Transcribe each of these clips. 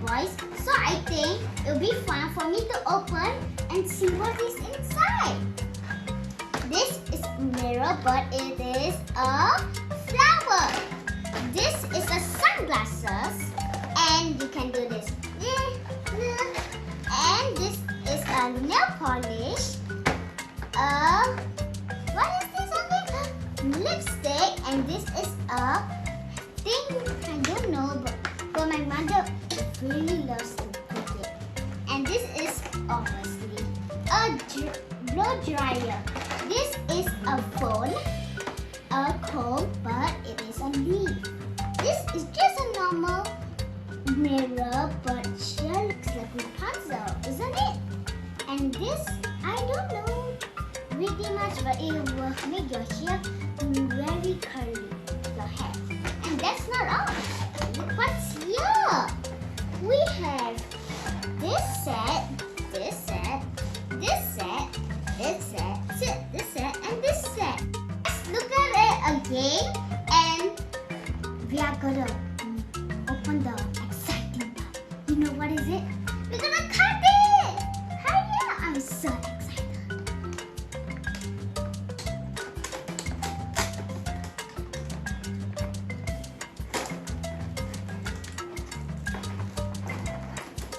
boys, so I think it'll be fun for me to open and see what is inside. This is a mirror, but it is a flower. This is a sunglasses, and you can do this. And this is a nail polish. What is this on it? Lipstick, and this is a thing I don't know, but my mother really loves to put it. And this is obviously a blow dryer. This is a phone, a comb, but it is a leaf. This is just a normal mirror, but she looks like Rapunzel, isn't it? And this, I don't know really much, but it will make your hair very curly, your hair. And that's not all. Look what's here. We have this set, this set, this set, this set, this set, and this set. Let's look at it again, and we are gonna open the exciting part. You know what is it? We're gonna cut it! Hurry up! I'm so excited.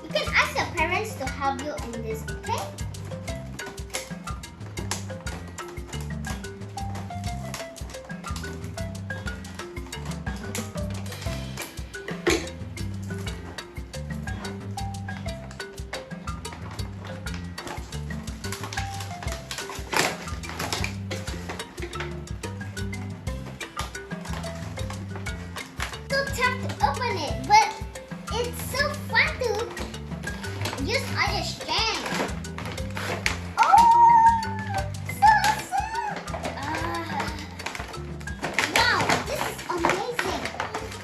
You can ask your parents to help you in this, okay? So tough to open it, but it's so fun to use all your strength. Oh, so awesome! Wow, this is amazing.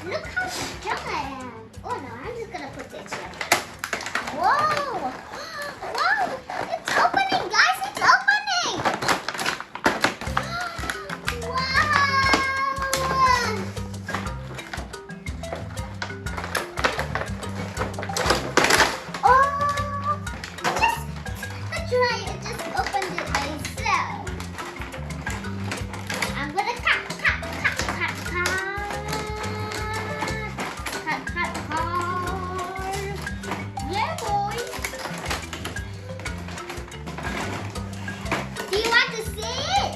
Look how strong I am. Oh no, I'm just gonna put this here. Whoa! Wow! It's opening, guys! It's opening! Wow! Oh! I just opened it myself. I'm gonna cut. Yeah, boy. Do you want to see it?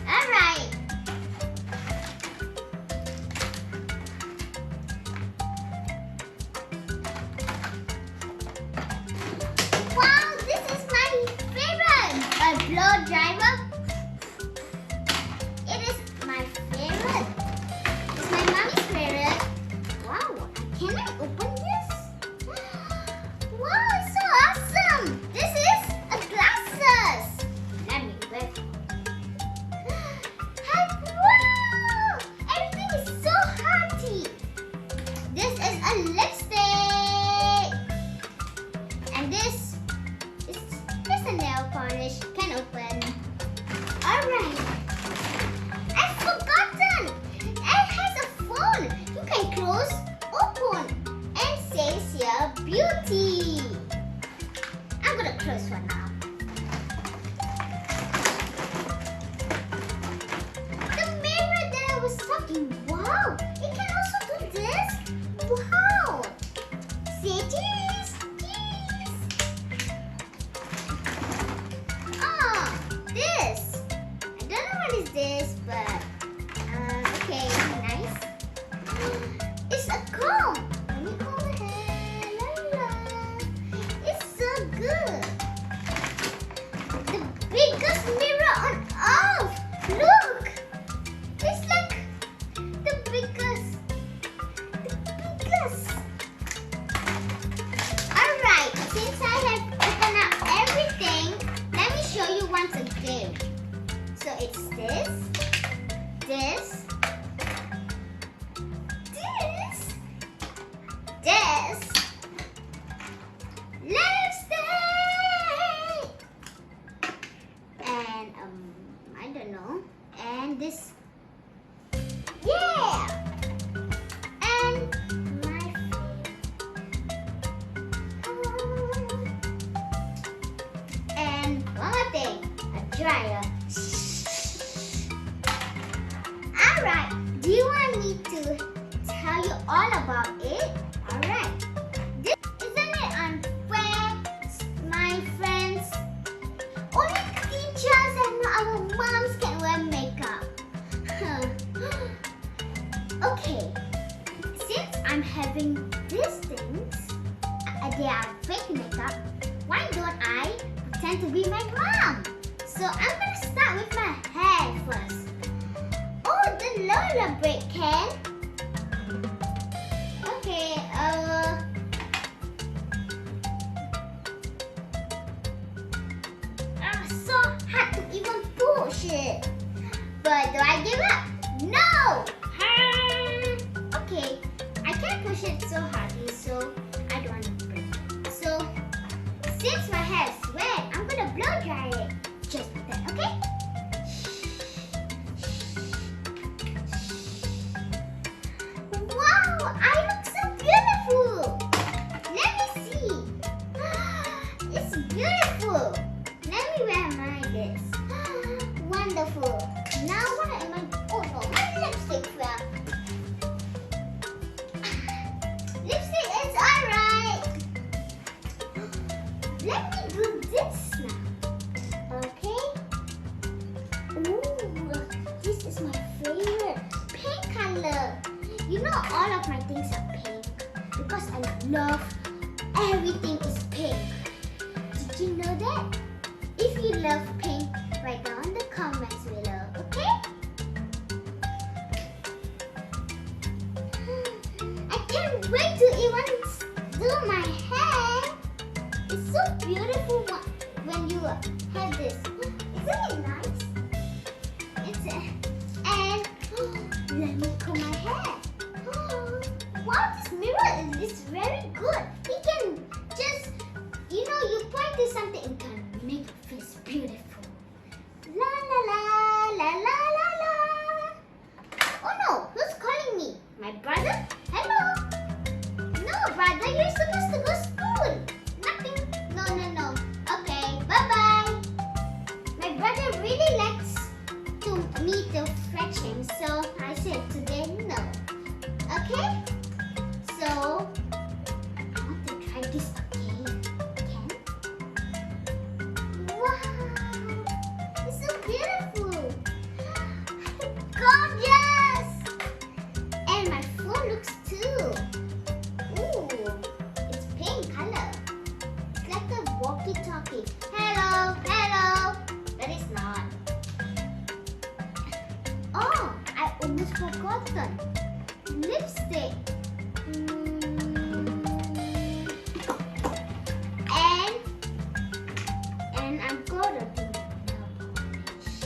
All right. Wow, this is my favorite. A blow dryer. It is my favorite. It's my mommy's favorite. Wow, can I open this? Wow, it's so awesome. This is a glasses. Let me wait. Wow, everything is so hearty. This is a lipstick. And this is just a nail polish. Can open. Alright. I've forgotten. It has a phone. You can close, open, and says your beauty. I'm gonna close for now. The mirror that I was talking. Wow. It can also do this. Wow. Say cheese. Oh, this. I don't know what is this, but okay, nice. It's a comb. Let me comb the hair. La, la. It's so good. The biggest mirror on earth. Look. It's like the biggest. dryer. Alright, do you want me to tell you all about it? Alright. Isn't it unfair, my friends? Only teachers and our moms can wear makeup. Okay, since I'm having these things, they are fake makeup, why don't I pretend to be my mom? So I'm gonna start with my hair first. Oh, the rollerblade can. Okay, so hard to even push it. But do I give up? No! Okay, I can't push it so hardly, so I don't want to break it. So, since my hair is wet, I'm gonna blow dry it. Just like that, okay? Wow, I look so beautiful! Let me see. It's beautiful. Let me wear mine this. Wonderful. Now what am I? Oh no, my lipstick fell. Lipstick is alright. Let me do this now. Okay. Ooh, this is my favorite. Pink color. You know all of my things are pink because I love everything is pink. Did you know that? If you love pink, write down in the comments below, okay? I can't wait to even do my hair. It's so beautiful when you have this. Isn't it nice? And let me comb my hair. Wow, this mirror is very good. You can just, you point to something and can make your face beautiful. La la la la la la la. Oh no, who's calling me? My brother? Hello? No, brother, you're supposed to go school. Nothing. No. Okay, bye-bye. My brother really likes me to fetch him, so I said today no. Okay? So, I want to try this again. Can? Wow! It's so beautiful! Gorgeous! And my phone looks too. Ooh, it's pink color. It's like a walkie-talkie. Hello! But it's not. Oh, I almost forgotten. Lipstick. And I'm gonna do nail polish.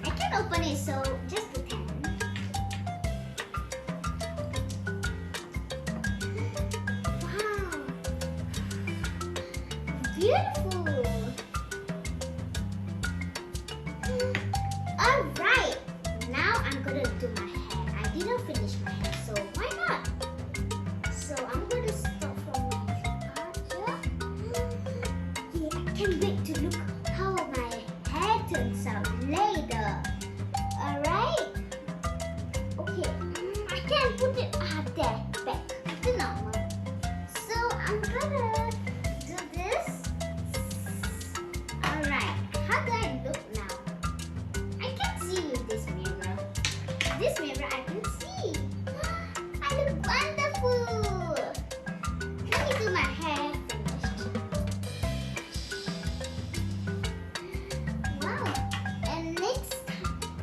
I can't open it, so just pretend. Wow, beautiful. All right, now I'm gonna do my hair. I didn't finish my hair, so why not? So I'm gonna start from my part here. Yeah, I can't wait to look how my hair turns out later. Alright? Okay, I can't put it there, back. It's normal. So I'm gonna do this. Alright, how do I look now? I can see with this mirror. This mirror I can see. I look wonderful. Let me do my hair finished. Wow.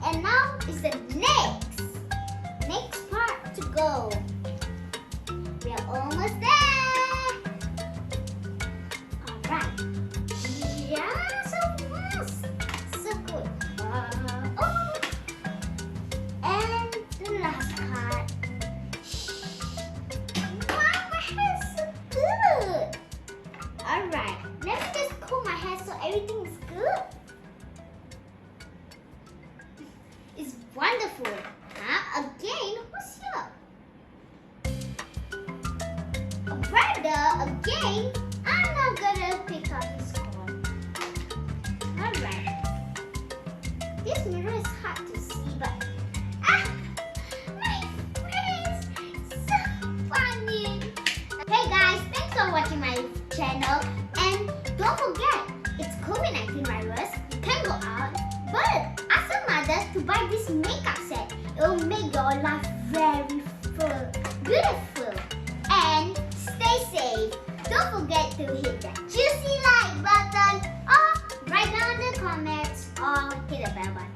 And now is the next part to go. We are almost there. Alright. Yeah, so fast. So good. Oh. And the last part. Wow, my hair is so good. Alright, let me just comb my hair so everything is good. It's wonderful. Again, who's here? A brother again? I'm not gonna pick up his call. channel. And don't forget, it's COVID-19 virus. You can't go out. But ask your mother to buy this makeup set. It will make your life very beautiful. And stay safe. Don't forget to hit that juicy like button or write down in the comments or hit the bell button.